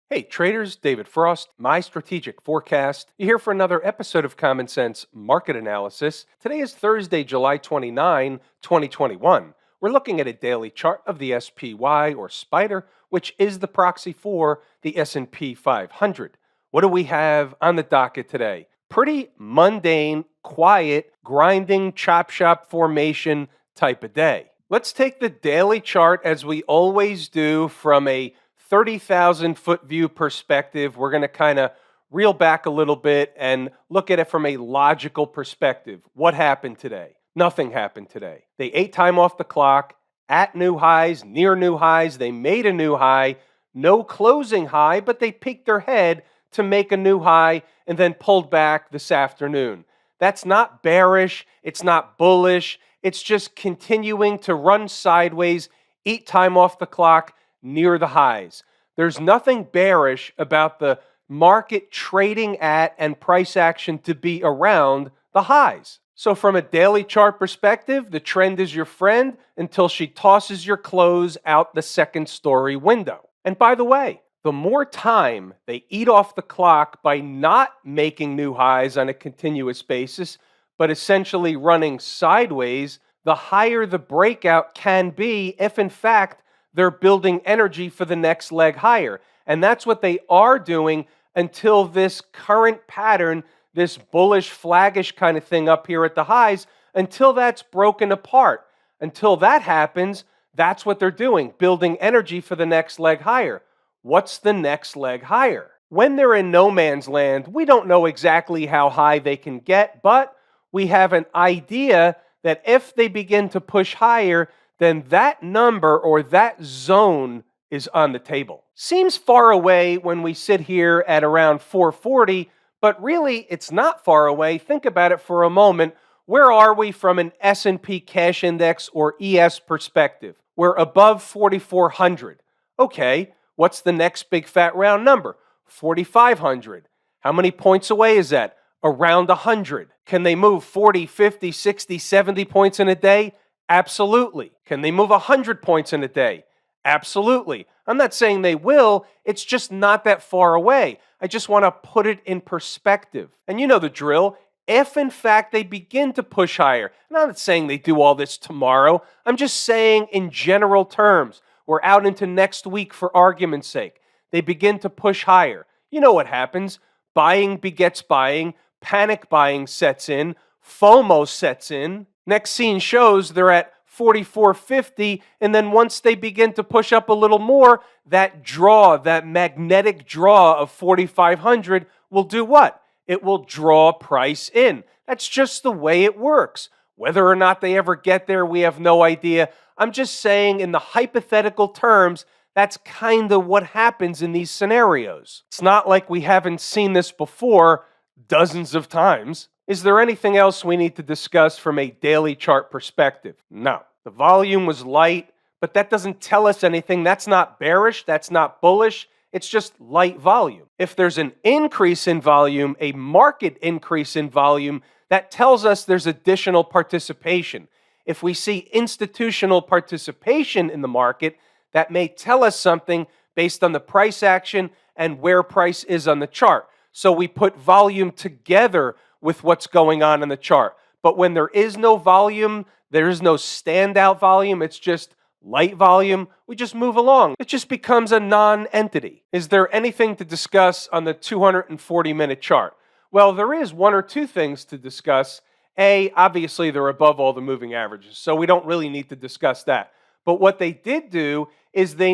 Hey traders, David Frost, my strategic forecast. You're here for another episode of Common Sense Market Analysis. Today is Thursday, July 29, 2021. We're looking at a daily chart of the SPY or Spider, which is the proxy for the S&P 500. What do we have on the docket today? Pretty mundane, quiet, grinding chop shop formation type of day. Let's take the daily chart as we always do from a 30,000 foot view perspective. We're going to kind of reel back a little bit and look at it from a logical perspective. What happened today? Nothing happened today. They ate time off the clock at new highs, near new highs. They made a new high, no closing high, but they peeked their head to make a new high and then pulled back this afternoon. That's not bearish. It's not bullish. It's just continuing to run sideways, eat time off the clock near the highs. There's nothing bearish about the market trading at and price action to be around the highs. So from a daily chart perspective, the trend is your friend until she tosses your close out the second story window. And by the way, the more time they eat off the clock by not making new highs on a continuous basis, but essentially running sideways, the higher the breakout can be if in fact they're building energy for the next leg higher. And that's what they are doing until this current pattern, this bullish, flaggish kind of thing up here at the highs, until that's broken apart. Until that happens, that's what they're doing, building energy for the next leg higher. What's the next leg higher? When they're in no man's land, we don't know exactly how high they can get, but we have an idea that if they begin to push higher, then that number or that zone is on the table. Seems far away when we sit here at around 440, but really it's not far away. Think about it for a moment. Where are we from an S&P cash index or ES perspective? We're above 4,400. Okay, what's the next big fat round number? 4,500. How many points away is that? Around 100. Can they move 40, 50, 60, 70 points in a day? Absolutely. Can they move 100 points in a day? Absolutely. I'm not saying they will, it's just not that far away. I just want to put it in perspective. And you know the drill. If in fact they begin to push higher, and I'm not saying they do all this tomorrow, I'm just saying in general terms, we're out into next week for argument's sake. They begin to push higher. You know what happens. Buying begets buying, panic buying sets in, FOMO sets in. Next scene shows they're at 44.50, and then once they begin to push up a little more, that draw, that magnetic draw of 4,500 will do what? It will draw price in. That's just the way it works. Whether or not they ever get there, we have no idea. I'm just saying in the hypothetical terms, that's kind of what happens in these scenarios. It's not like we haven't seen this before dozens of times. Is there anything else we need to discuss from a daily chart perspective? No. The volume was light, but that doesn't tell us anything. That's not bearish. That's not bullish. It's just light volume. If there's an increase in volume, a market increase in volume, that tells us there's additional participation. If we see institutional participation in the market, that may tell us something based on the price action and where price is on the chart. So we put volume together with what's going on in the chart. But when there is no volume, there is no standout volume, it's just light volume, we just move along. It just becomes a non-entity. Is there anything to discuss on the 240-minute chart? Well, there is one or two things to discuss. A, obviously they're above all the moving averages, so we don't really need to discuss that. But what they did do is they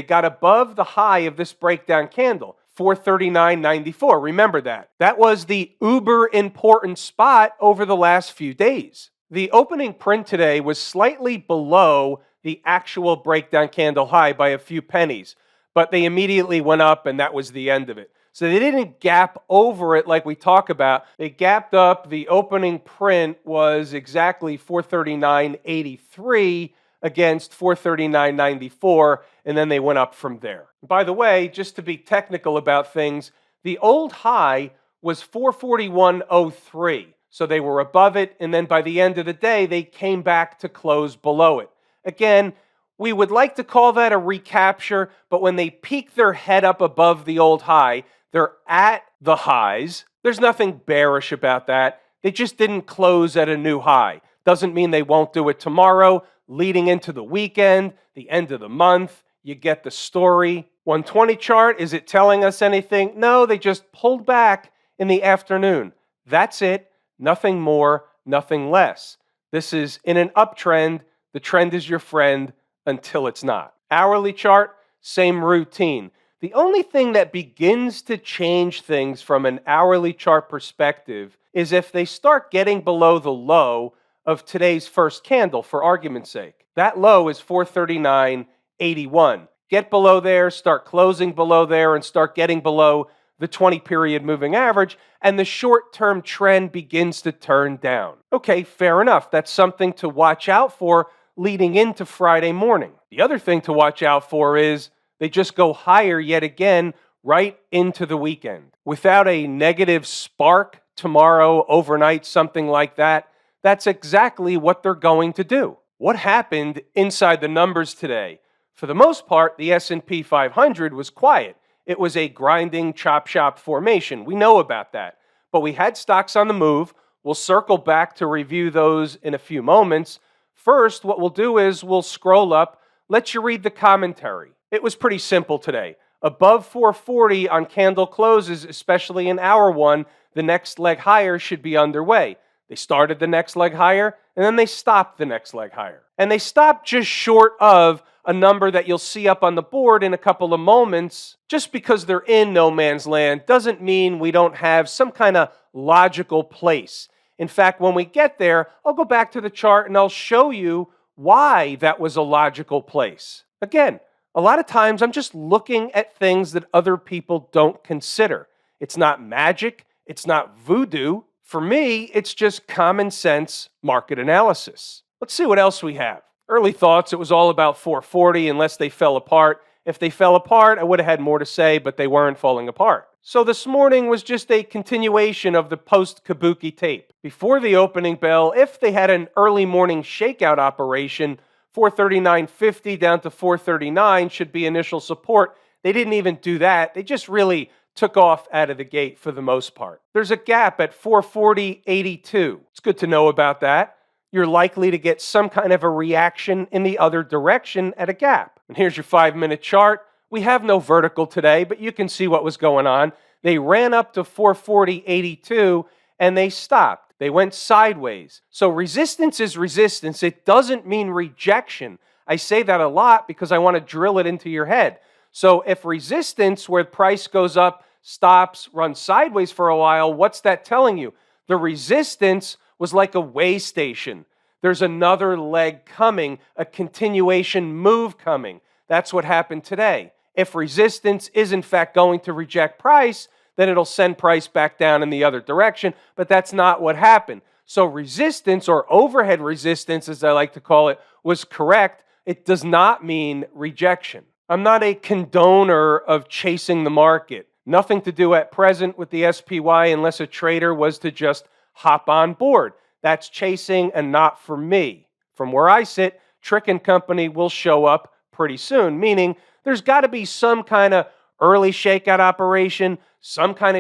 got above the high of this breakdown candle. 439.94. Remember that. That was the uber important spot over the last few days. The opening print today was slightly below the actual breakdown candle high by a few pennies, but they immediately went up and that was the end of it. So they didn't gap over it like we talk about. They gapped up. The opening print was exactly 439.83 against 439.94, and then they went up from there. By the way, just to be technical about things, the old high was 441.03, so they were above it, and then by the end of the day, they came back to close below it. Again, We would like to call that a recapture, but when they peek their head up above the old high, they're at the highs. There's nothing bearish about that. They just didn't close at a new high. Doesn't mean they won't do it tomorrow, leading into the weekend, the end of the month. You get the story. 120 chart, is it telling us anything? No, they just pulled back in the afternoon. That's it. Nothing more, nothing less. This is in an uptrend. The trend is your friend until it's not. Hourly chart, same routine. The only thing that begins to change things from an hourly chart perspective is if they start getting below the low of today's first candle, for argument's sake. That low is 439.81. Get below there, start closing below there, and start getting below the 20-period moving average, and the short-term trend begins to turn down. Okay, fair enough. That's something to watch out for leading into Friday morning. The other thing to watch out for is they just go higher yet again right into the weekend. Without a negative spark tomorrow, overnight, something like that, that's exactly what they're going to do. What happened inside the numbers today? For the most part, the S&P 500 was quiet. It was a grinding chop shop formation. We know about that. But we had stocks on the move. We'll circle back to review those in a few moments. First, what we'll do is we'll scroll up, let you read the commentary. It was pretty simple today. Above 440 on candle closes, especially in hour one, the next leg higher should be underway. They started the next leg higher, and then they stopped the next leg higher. And they stopped just short of a number that you'll see up on the board in a couple of moments. Just because they're in no man's land doesn't mean we don't have some kind of logical place. In fact, when we get there, I'll go back to the chart and I'll show you why that was a logical place. Again, a lot of times I'm just looking at things that other people don't consider. It's not magic. It's not voodoo. For me, it's just common sense market analysis. Let's see what else we have. Early thoughts, it was all about 440 unless they fell apart. If they fell apart, I would have had more to say, but they weren't falling apart. So this morning was just a continuation of the post-Kabuki tape. Before the opening bell, if they had an early morning shakeout operation, 439.50 down to 439 should be initial support. They didn't even do that. They just really took off out of the gate for the most part. There's a gap at 440.82. It's good to know about that. You're likely to get some kind of a reaction in the other direction at a gap. And here's your 5-minute chart. We have no vertical today, but you can see what was going on. They ran up to 440.82 and they stopped. They went sideways. So resistance is resistance. It doesn't mean rejection. I say that a lot because I want to drill it into your head. So if resistance, where the price goes up, stops, runs sideways for a while, what's that telling you? The resistance was like a way station. There's another leg coming, a continuation move coming. That's what happened today. If resistance is in fact going to reject price, then it'll send price back down in the other direction, but that's not what happened. So resistance, or overhead resistance as I like to call it, was correct. It does not mean rejection. I'm not a condoner of chasing the market. Nothing to do at present with the SPY unless a trader was to just hop on board. That's chasing and not for me. From where I sit, Trick & Company will show up pretty soon, meaning there's got to be some kind of early shakeout operation, some kind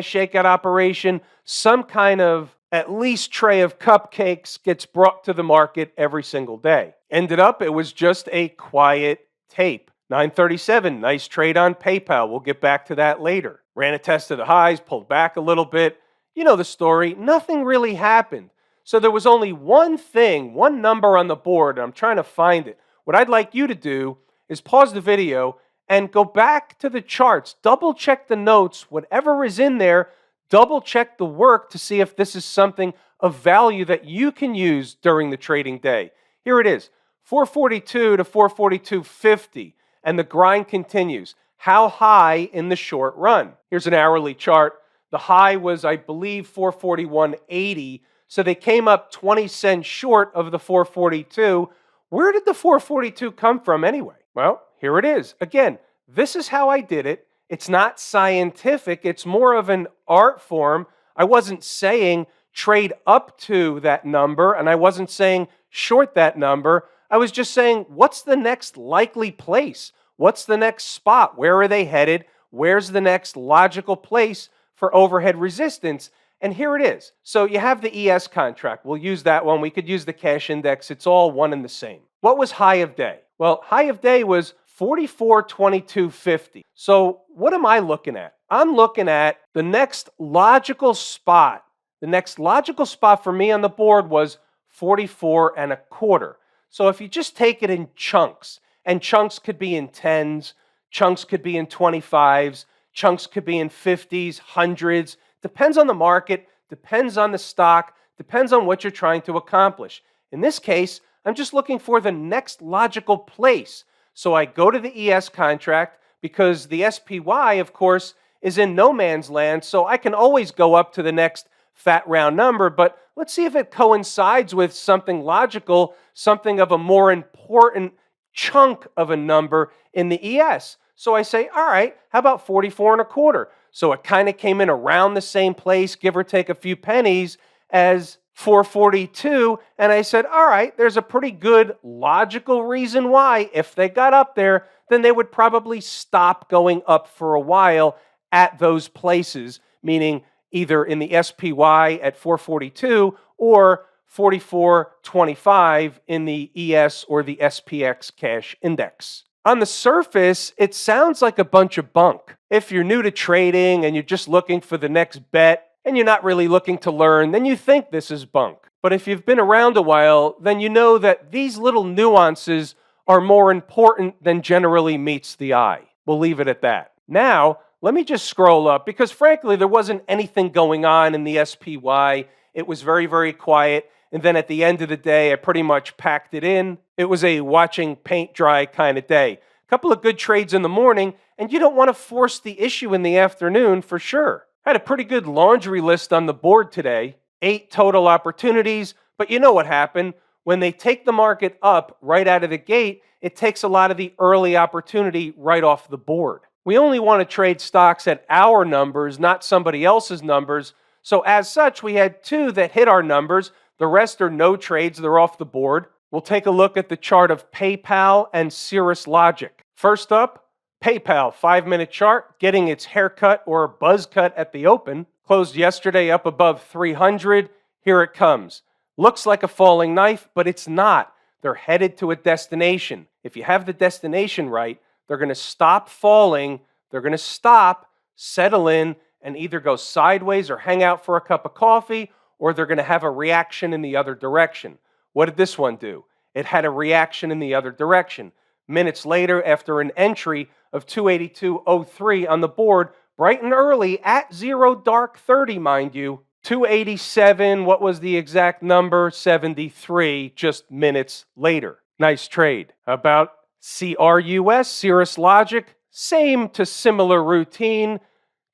of at least tray of cupcakes gets brought to the market every single day. Ended up, it was just a quiet tape. 937, nice trade on PayPal. We'll get back to that later. Ran a test of the highs, pulled back a little bit. You know the story. Nothing really happened. So there was only one thing, one number on the board, and I'm trying to find it. What I'd like you to do is pause the video and go back to the charts. Double check the notes, whatever is in there. Double check the work to see if this is something of value that you can use during the trading day. Here it is, 442 to 442.50, and the grind continues. How high in the short run? Here's an hourly chart. The high was, I believe, 441.80, so they came up 20 cents short of the 442. Where did the 442 come from anyway? Well, here it is. Again, this is how I did it. It's not scientific. It's more of an art form. I wasn't saying trade up to that number, and I wasn't saying short that number. I was just saying, what's the next likely place? What's the next spot? Where are they headed? Where's the next logical place for overhead resistance? And here it is. So you have the ES contract. We'll use that one. We could use the cash index. It's all one and the same. What was high of day? Well, high of day was 44.2250. So what am I looking at? I'm looking at the next logical spot. The next logical spot for me on the board was 44 and a quarter. So if you just take it in chunks, and chunks could be in 10s, chunks could be in 25s, chunks could be in 50s, 100s, depends on the market, depends on the stock, depends on what you're trying to accomplish. In this case, I'm just looking for the next logical place. So I go to the ES contract because the SPY, of course, is in no man's land, so I can always go up to the next fat round number, but let's see if it coincides with something logical, something of a more important chunk of a number in the ES. So I say, all right, how about 44 and a quarter? So it kind of came in around the same place, give or take a few pennies, as 442. And I said, all right, there's a pretty good logical reason why, if they got up there, then they would probably stop going up for a while at those places, meaning either in the SPY at 442 or 44.25 in the ES or the SPX cash index. On the surface, it sounds like a bunch of bunk. If you're new to trading and you're just looking for the next bet and you're not really looking to learn, then you think this is bunk. But if you've been around a while, then you know that these little nuances are more important than generally meets the eye. We'll leave it at that. Now, let me just scroll up because frankly, there wasn't anything going on in the SPY. It was very, very quiet. And then at the end of the day, I pretty much packed it in. It was a watching paint dry kind of day. A couple of good trades in the morning, and you don't want to force the issue in the afternoon for sure. I had a pretty good laundry list on the board today, 8 total opportunities, but you know what happened? When they take the market up right out of the gate, it takes a lot of the early opportunity right off the board. We only want to trade stocks at our numbers, not somebody else's numbers. So as such, we had 2 that hit our numbers. The rest are no trades. They're off the board. We'll take a look at the chart of PayPal and Cirrus Logic. First up, PayPal, 5-minute chart, getting its haircut or buzz cut at the open. Closed yesterday up above 300. Here it comes. Looks like a falling knife, but it's not. They're headed to a destination. If you have the destination right, they're going to stop falling. They're going to stop, settle in, and either go sideways or hang out for a cup of coffee, or they're going to have a reaction in the other direction. What did this one do? It had a reaction in the other direction. Minutes later, after an entry of 282.03 on the board, bright and early at 0 dark 30, mind you, 287, what was the exact number? 73, just minutes later. Nice trade. About CRUS, Cirrus Logic, same to similar routine,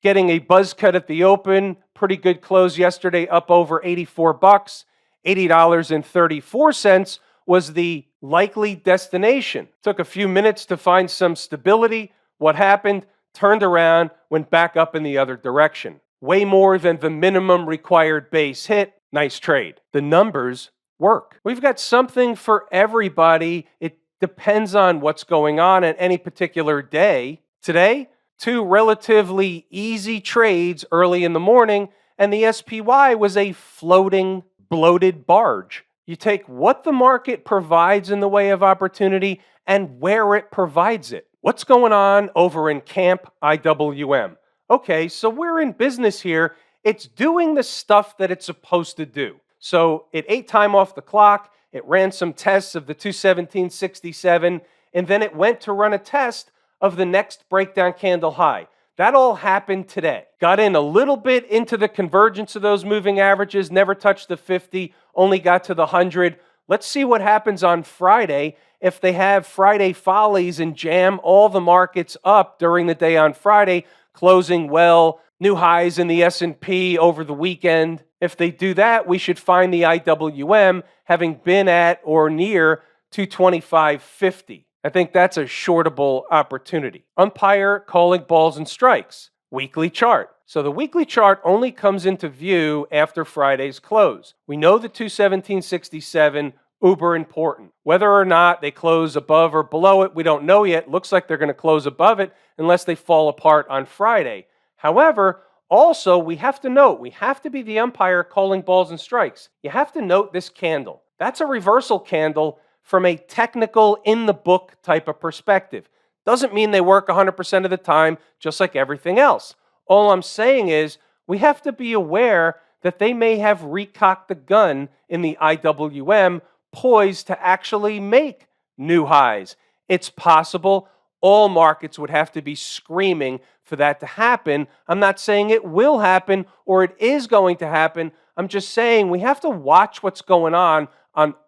getting a buzz cut at the open, pretty good close yesterday, up over 84 bucks, $80.34 was the likely destination. Took a few minutes to find some stability. What happened? Turned around, went back up in the other direction. Way more than the minimum required base hit. Nice trade. The numbers work. We've got something for everybody. It depends on what's going on at any particular day. Today, 2 relatively easy trades early in the morning, and the SPY was a floating, bloated barge. You take what the market provides in the way of opportunity and where it provides it. What's going on over in Camp IWM? Okay, so we're in business here. It's doing the stuff that it's supposed to do. So it ate time off the clock. It ran some tests of the 217.67, and then it went to run a test of the next breakdown candle high. That all happened today. Got in a little bit into the convergence of those moving averages, never touched the 50, only got to the 100. Let's see what happens on Friday if they have Friday follies and jam all the markets up during the day on Friday, closing well, new highs in the S&P over the weekend. If they do that, we should find the IWM having been at or near 225.50. I think that's a shortable opportunity. Umpire calling balls and strikes. Weekly chart. So the weekly chart only comes into view after Friday's close. We know the 217.67 uber important. Whether or not they close above or below it, we don't know yet. Looks like they're going to close above it unless they fall apart on Friday. However, also, we have to note, we have to be the umpire calling balls and strikes. You have to note this candle. That's a reversal candle from a technical, in-the-book type of perspective. Doesn't mean they work 100% of the time, just like everything else. All I'm saying is we have to be aware that they may have recocked the gun in the IWM, poised to actually make new highs. It's possible. All markets would have to be screaming for that to happen. I'm not saying it will happen or it is going to happen. I'm just saying we have to watch what's going on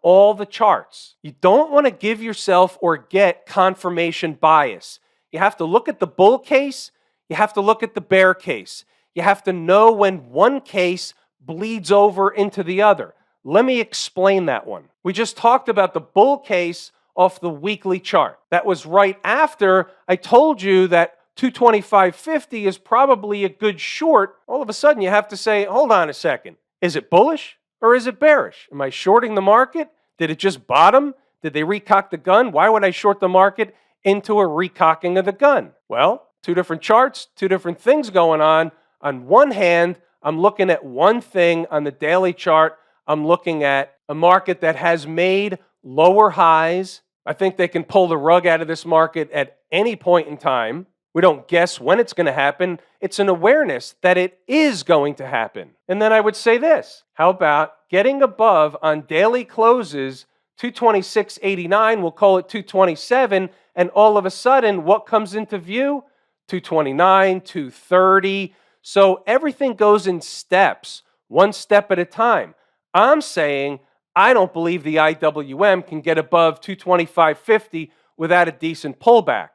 all the charts. You don't want to give yourself or get confirmation bias. You have to look at the bull case. You have to look at the bear case. You have to know when one case bleeds over into the other. Let me explain that one. We just talked about the bull case off the weekly chart. That was right after I told you that 225.50 is probably a good short. All of a sudden you have to say, hold on a second. Is it bullish or is it bearish? Am I shorting the market? Did it just bottom? Did they recock the gun? Why would I short the market into a recocking of the gun? Well, two different charts, two different things going on. On one hand, I'm looking at one thing on the daily chart. I'm looking at a market that has made lower highs. I think they can pull the rug out of this market at any point in time. We don't guess when it's going to happen. It's an awareness that it is going to happen. And then I would say this. How about getting above on daily closes 226.89, we'll call it 227, and all of a sudden, what comes into view? 229, 230. So everything goes in steps, one step at a time. I'm saying I don't believe the IWM can get above 225.50 without a decent pullback.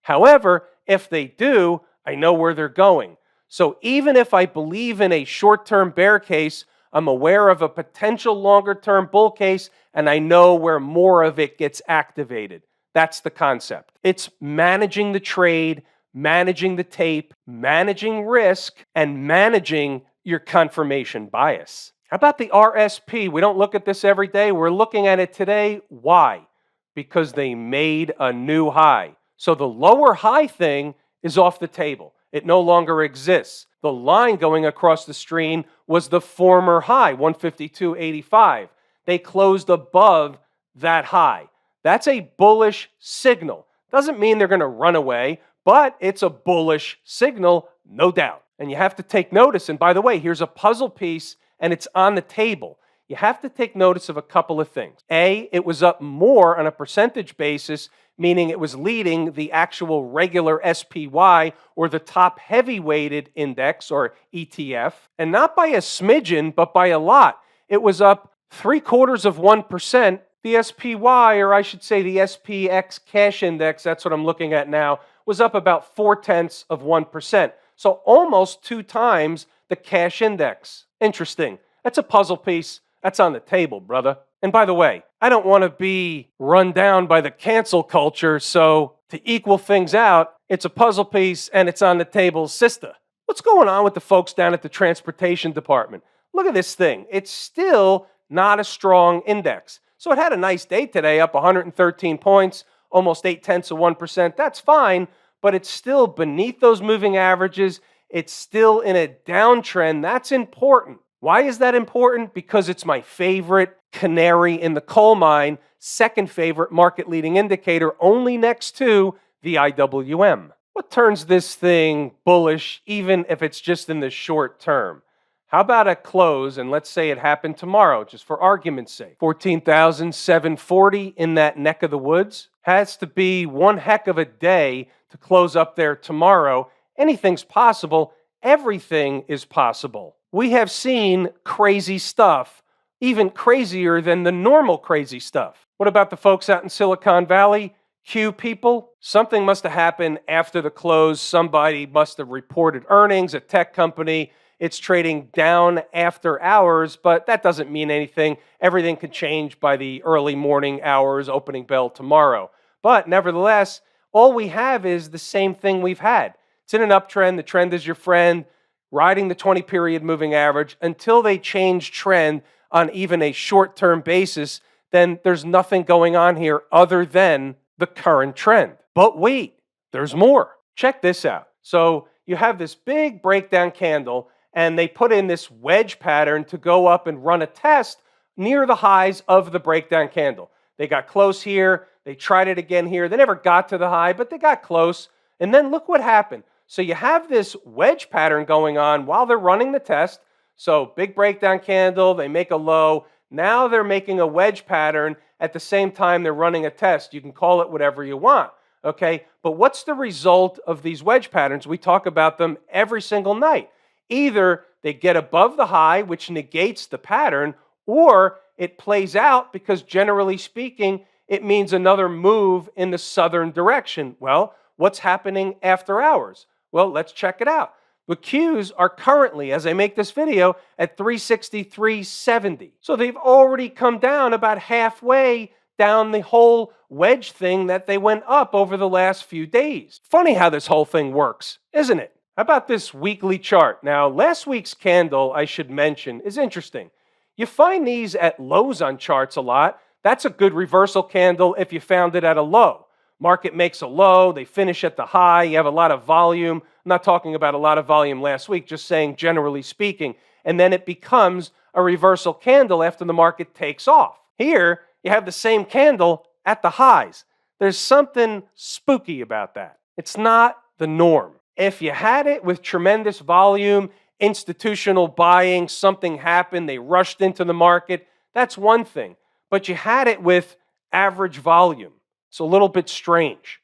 However, if they do, I know where they're going. So even if I believe in a short-term bear case, I'm aware of a potential longer-term bull case, and I know where more of it gets activated. That's the concept. It's managing the trade, managing the tape, managing risk, and managing your confirmation bias. How about the RSP? We don't look at this every day. We're looking at it today. Why? Because they made a new high. So the lower high thing is off the table. It no longer exists. The line going across the screen was the former high, 152.85. They closed above that high. That's a bullish signal. Doesn't mean they're going to run away, but it's a bullish signal, no doubt. And you have to take notice. And by the way, here's a puzzle piece, and it's on the table. You have to take notice of a couple of things. A, it was up more on a percentage basis, meaning it was leading the actual regular SPY or the top heavy-weighted index or ETF, and not by a smidgen, but by a lot. It was up 0.75%. The SPY, or I should say the SPX cash index, that's what I'm looking at now, was up about 0.4%. So almost 2 times the cash index. Interesting. That's a puzzle piece. That's on the table, brother. And by the way, I don't want to be run down by the cancel culture, so to equal things out, it's a puzzle piece and it's on the table, sister. What's going on with the folks down at the transportation department? Look at this thing. It's still not a strong index. So it had a nice day today, up 113 points, almost 0.8%. That's fine, but it's still beneath those moving averages. It's still in a downtrend. That's important. Why is that important? Because it's my favorite canary in the coal mine, second favorite market leading indicator, only next to the IWM. What turns this thing bullish, even if it's just in the short term? How about a close, and let's say it happened tomorrow, just for argument's sake. 14,740 in that neck of the woods. Has to be one heck of a day to close up there tomorrow. Anything's possible. Everything is possible. We have seen crazy stuff, even crazier than the normal crazy stuff. What about the folks out in Silicon Valley? Q people? Something must have happened after the close. Somebody must have reported earnings, a tech company. It's trading down after hours, but that doesn't mean anything. Everything could change by the early morning hours, opening bell tomorrow. But nevertheless, all we have is the same thing we've had. It's in an uptrend. The trend is your friend, riding the 20-period moving average until they change trend on even a short-term basis. then there's nothing going on here other than the current trend. But wait, there's more. Check this out. So you have this big breakdown candle, and they put in this wedge pattern to go up and run a test near the highs of the breakdown candle. They got close here. They tried it again here. They never got to the high, but they got close. And then look what happened. So you have this wedge pattern going on while they're running the test. So big breakdown candle, they make a low. Now they're making a wedge pattern at the same time they're running a test. You can call it whatever you want, okay? But what's the result of these wedge patterns? We talk about them every single night. Either they get above the high, which negates the pattern, or it plays out because generally speaking, it means another move in the southern direction. Well, what's happening after hours? Well, let's check it out. The Qs are currently, as I make this video, at 363.70. So they've already come down about halfway down the whole wedge thing that they went up over the last few days. Funny how this whole thing works, isn't it? How about this weekly chart? Now, last week's candle, I should mention, is interesting. You find these at lows on charts a lot. That's a good reversal candle if you found it at a low. Market makes a low, they finish at the high, you have a lot of volume. I'm not talking about a lot of volume last week, just saying generally speaking. And then it becomes a reversal candle after the market takes off. Here, you have the same candle at the highs. There's something spooky about that. It's not the norm. If you had it with tremendous volume, institutional buying, something happened, they rushed into the market, that's one thing. But you had it with average volume. It's a little bit strange.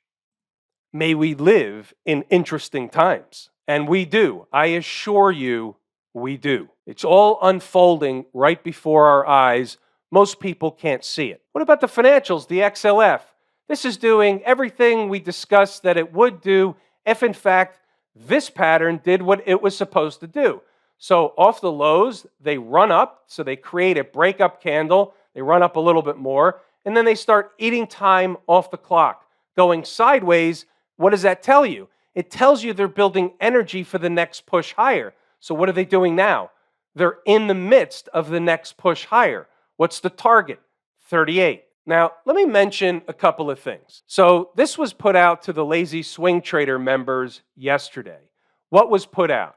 May we live in interesting times. And we do. I assure you, we do. It's all unfolding right before our eyes. Most people can't see it. What about the financials, the XLF? This is doing everything we discussed that it would do if, in fact, this pattern did what it was supposed to do. So off the lows, they run up. So they create a breakup candle. They run up a little bit more. And then they start eating time off the clock, going sideways. What does that tell you? It tells you they're building energy for the next push higher. So what are they doing now? They're in the midst of the next push higher. What's the target? 38. Now, let me mention a couple of things. So this was put out to the Lazy Swing Trader members yesterday. What was put out?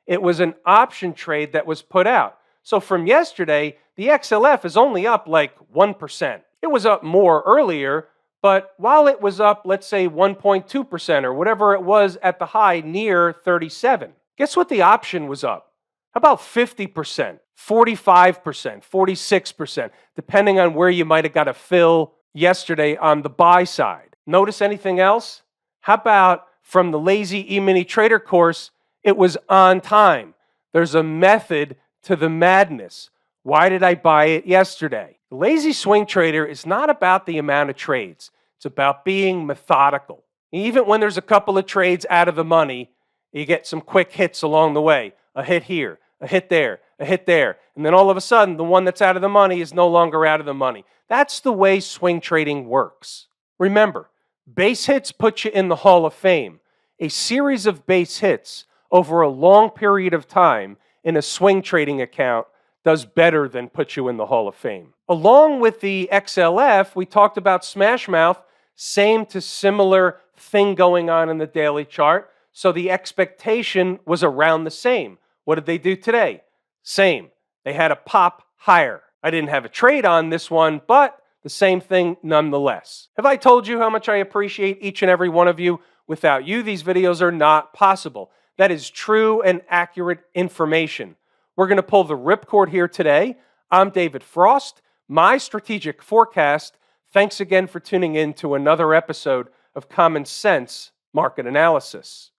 It was an option trade that was put out. So from yesterday, the XLF is only up like 1%. It was up more earlier, but while it was up, let's say 1.2% or whatever it was at the high near 37, guess what the option was up? How about 50%, 45%, 46%, depending on where you might have got a fill yesterday on the buy side. Notice anything else? How about from the Lazy E-mini Trader course, it was on time. There's a method to the madness. Why did I buy it yesterday? The Lazy Swing Trader is not about the amount of trades. It's about being methodical. Even when there's a couple of trades out of the money, you get some quick hits along the way. A hit here, a hit there, a hit there. And then all of a sudden, the one that's out of the money is no longer out of the money. That's the way swing trading works. Remember, base hits put you in the Hall of Fame. A series of base hits over a long period of time in a swing trading account does better than put you in the Hall of Fame. Along with the XLF, we talked about Smashmouth, same to similar thing going on in the daily chart. So the expectation was around the same. What did they do today? Same. They had a pop higher. I didn't have a trade on this one, but the same thing nonetheless. Have I told you how much I appreciate each and every one of you? Without you, these videos are not possible. That is true and accurate information. We're going to pull the ripcord here today. I'm David Frost, my strategic forecast. Thanks again for tuning in to another episode of Common Sense Market Analysis.